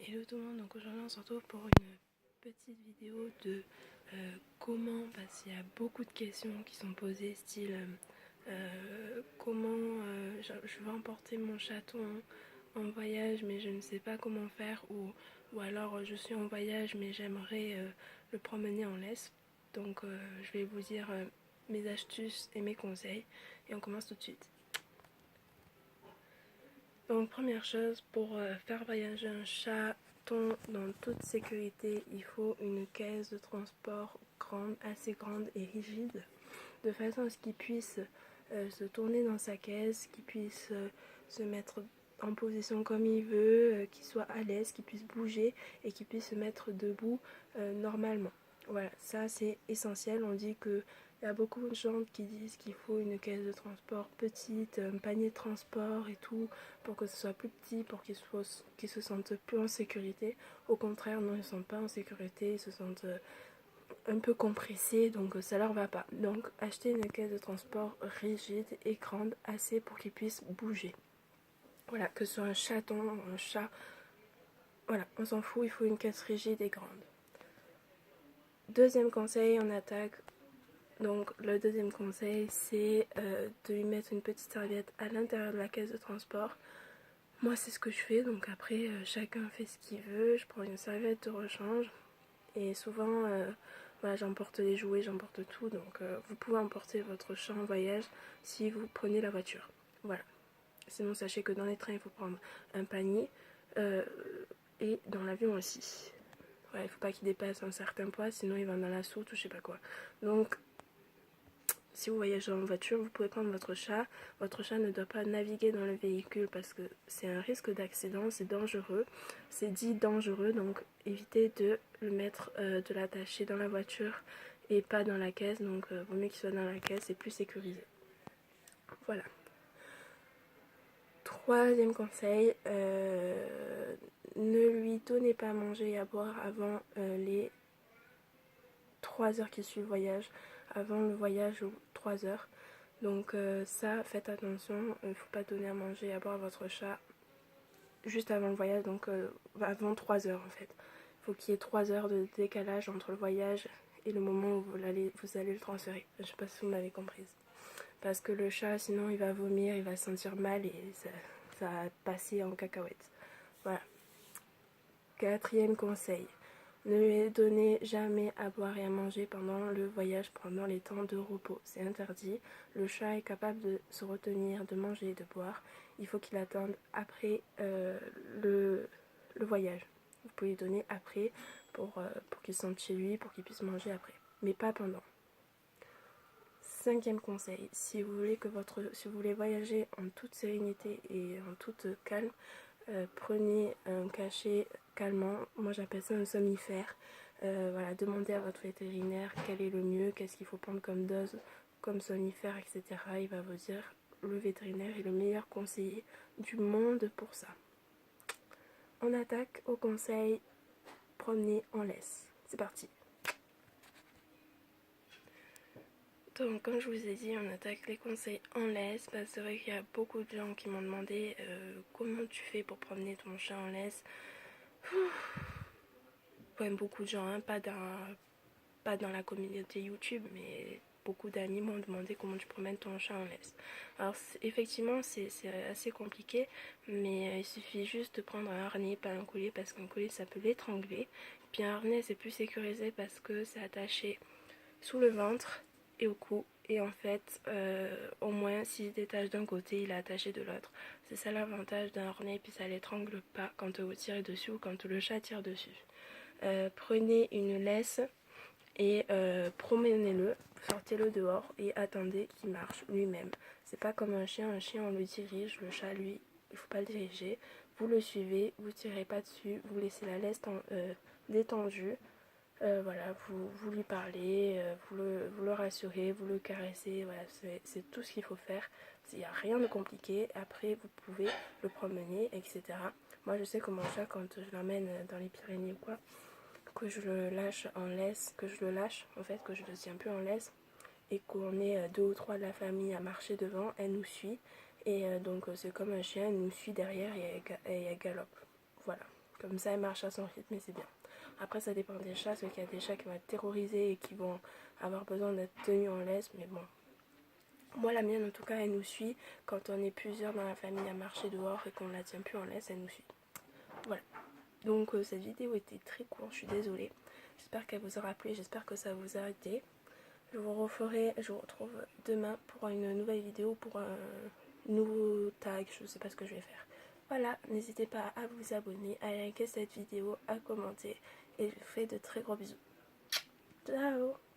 Hello tout le monde, donc aujourd'hui on se retrouve pour une petite vidéo de comment, parce qu'il y a beaucoup de questions qui sont posées, style comment je veux emporter mon chaton en voyage mais je ne sais pas comment faire, ou alors je suis en voyage mais j'aimerais le promener en laisse. Donc je vais vous dire mes astuces et mes conseils et on commence tout de suite. Donc première chose, pour faire voyager un chaton dans toute sécurité, il faut une caisse de transport grande, assez grande et rigide, de façon à ce qu'il puisse se tourner dans sa caisse, qu'il puisse se mettre en position comme il veut, qu'il soit à l'aise, qu'il puisse bouger et qu'il puisse se mettre debout normalement. Voilà, ça c'est essentiel. On dit que il y a beaucoup de gens qui disent qu'il faut une caisse de transport petite, un panier de transport et tout, pour que ce soit plus petit, pour qu'ils se sentent plus en sécurité. Au contraire, non, ils ne sont pas en sécurité, ils se sentent un peu compressés, donc ça leur va pas. Donc acheter une caisse de transport rigide et grande, assez pour qu'ils puissent bouger. Voilà, que ce soit un chaton, un chat, voilà, on s'en fout, il faut une caisse rigide et grande. Deuxième conseil, on attaque. Donc le deuxième conseil, c'est de lui mettre une petite serviette à l'intérieur de la caisse de transport. Moi c'est ce que je fais, donc après chacun fait ce qu'il veut. Je prends une serviette de rechange et souvent voilà, j'emporte les jouets, j'emporte tout. Donc vous pouvez emporter votre chat en voyage si vous prenez la voiture. Voilà. Sinon sachez que dans les trains il faut prendre un panier et dans l'avion aussi. Ouais, il ne faut pas qu'il dépasse un certain poids, sinon il va dans la soute ou je sais pas quoi. Donc si vous voyagez en voiture, vous pouvez prendre votre chat. Votre chat ne doit pas naviguer dans le véhicule parce que c'est un risque d'accident, c'est dangereux. C'est dit dangereux, donc évitez de le mettre, de l'attacher dans la voiture et pas dans la caisse. Donc vaut mieux qu'il soit dans la caisse, c'est plus sécurisé. Voilà. Troisième conseil, ne lui donnez pas à manger et à boire avant les 3 heures qui suivent le voyage, avant le voyage ou 3 heures. Donc ça, faites attention, il ne faut pas donner à manger et à boire à votre chat juste avant le voyage, donc avant 3 heures en fait. Il faut qu'il y ait 3 heures de décalage entre le voyage et le moment où vous allez le transférer. Je ne sais pas si vous m'avez comprise. Parce que le chat, sinon, il va vomir, il va se sentir mal et ça va passer en cacahuète. Voilà. Quatrième conseil. Ne lui donnez jamais à boire et à manger pendant le voyage, pendant les temps de repos. C'est interdit. Le chat est capable de se retenir, de manger et de boire. Il faut qu'il attende après le voyage. Vous pouvez lui donner après pour qu'il se sente chez lui, pour qu'il puisse manger après. Mais pas pendant. Cinquième conseil, si vous voulez voyager en toute sérénité et en toute calme, prenez un cachet calmant. Moi j'appelle ça un somnifère. Voilà, demandez à votre vétérinaire quel est le mieux, qu'est-ce qu'il faut prendre comme dose, comme somnifère, etc. Il va vous dire, le vétérinaire est le meilleur conseiller du monde pour ça. On attaque au conseil promener en laisse. C'est parti. Donc comme je vous ai dit, on attaque les conseils en laisse. C'est vrai qu'il y a beaucoup de gens qui m'ont demandé comment tu fais pour promener ton chat en laisse. Ouais, beaucoup de gens, hein, pas dans la communauté YouTube, mais beaucoup d'amis m'ont demandé comment tu promènes ton chat en laisse. Alors effectivement c'est assez compliqué, mais il suffit juste de prendre un harnais, pas un collier, parce qu'un collier ça peut l'étrangler. Puis un harnais c'est plus sécurisé parce que c'est attaché sous le ventre et au cou, et en fait au moins s'il se détache d'un côté il est attaché de l'autre. C'est ça l'avantage d'un harnais, puis ça l'étrangle pas quand vous tirez dessus ou quand le chat tire dessus. Prenez une laisse et promenez-le, sortez-le dehors et attendez qu'il marche lui-même. C'est pas comme un chien on le dirige, le chat lui il faut pas le diriger. Vous le suivez, vous tirez pas dessus, vous laissez la laisse détendue. Voilà, vous lui parlez, vous le rassurez, vous le caressez, voilà, c'est tout ce qu'il faut faire. Il n'y a rien de compliqué. Après, vous pouvez le promener, etc. Moi, je sais que mon chat, quand je l'emmène dans les Pyrénées ou quoi, que je le lâche en laisse, que je le tiens plus en laisse, et qu'on est 2 ou 3 de la famille à marcher devant, elle nous suit. Et donc, c'est comme un chien, elle nous suit derrière et elle galope. Voilà. Comme ça, elle marche à son rythme et c'est bien. Après, ça dépend des chats, parce qu'il y a des chats qui vont être terrorisés et qui vont avoir besoin d'être tenus en laisse, mais bon. Moi, la mienne, en tout cas, elle nous suit. Quand on est plusieurs dans la famille à marcher dehors et qu'on ne la tient plus en laisse, elle nous suit. Voilà. Donc, cette vidéo était très courte, je suis désolée. J'espère qu'elle vous aura plu, j'espère que ça vous a aidé. Je vous retrouve demain pour une nouvelle vidéo, pour un nouveau tag, je ne sais pas ce que je vais faire. Voilà, n'hésitez pas à vous abonner, à liker cette vidéo, à commenter et je vous fais de très gros bisous. Ciao!